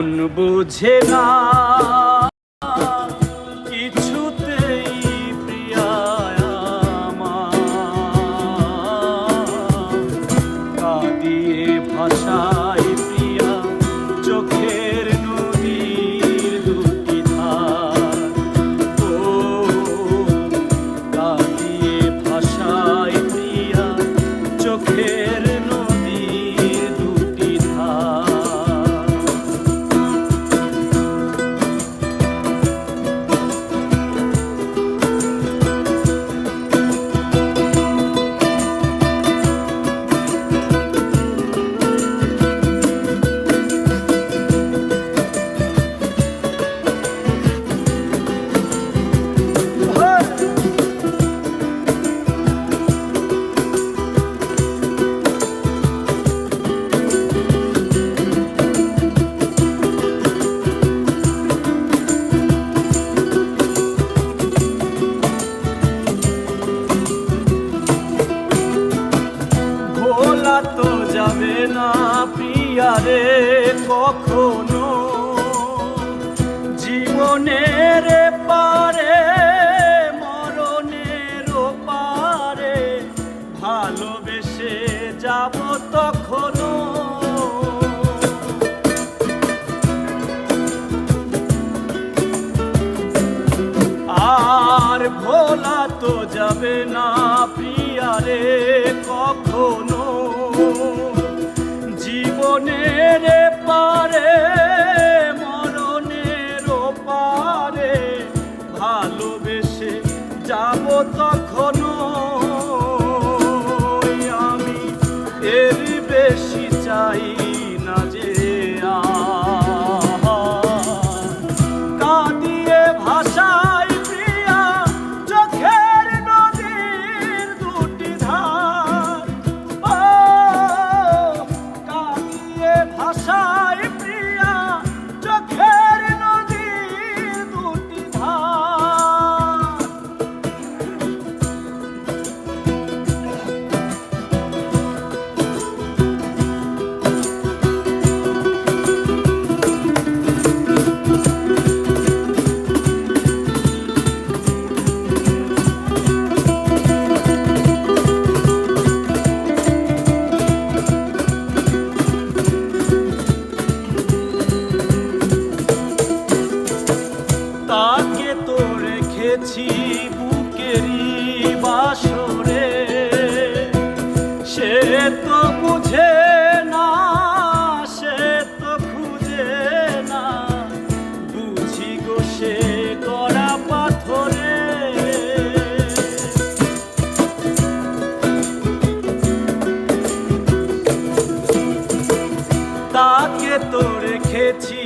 বুঝে না কিছুতেই প্রিয়া আমার, কাঁদিয়ে ভাষায় প্রিয়া চোখের নদীর দুটি ধার। ও কাঁদিয়ে ভাষায় প্রিয়া চোখের নদীর দুটি ধার। তো যাবে না প্রিয়ারে কখনো জীবনের পারে মরণের পারে, ভালোবেসে যাব তখনো। আর ভোলা তো যাবে না প্রিয়ারে কখনো জীবনের পারে মরণের পারে, ভালোবেসে যাব তখনো। আমি এর বেশি চাই না যে কাঁদিয়ে ভাষায় প্রিয়া চোখের নদীর দুটি ধার। ও কাঁদিয়ে ভাষায় প্রিয়া চোখের নদীর দুটি ধার। তাকে তো রেখেছি বুকেরই বাসরে, সে তো বুঝে না সে তো খুঁজে না, বুঝি গো সে গড়া পাথরে। তাকে তো রেখেছি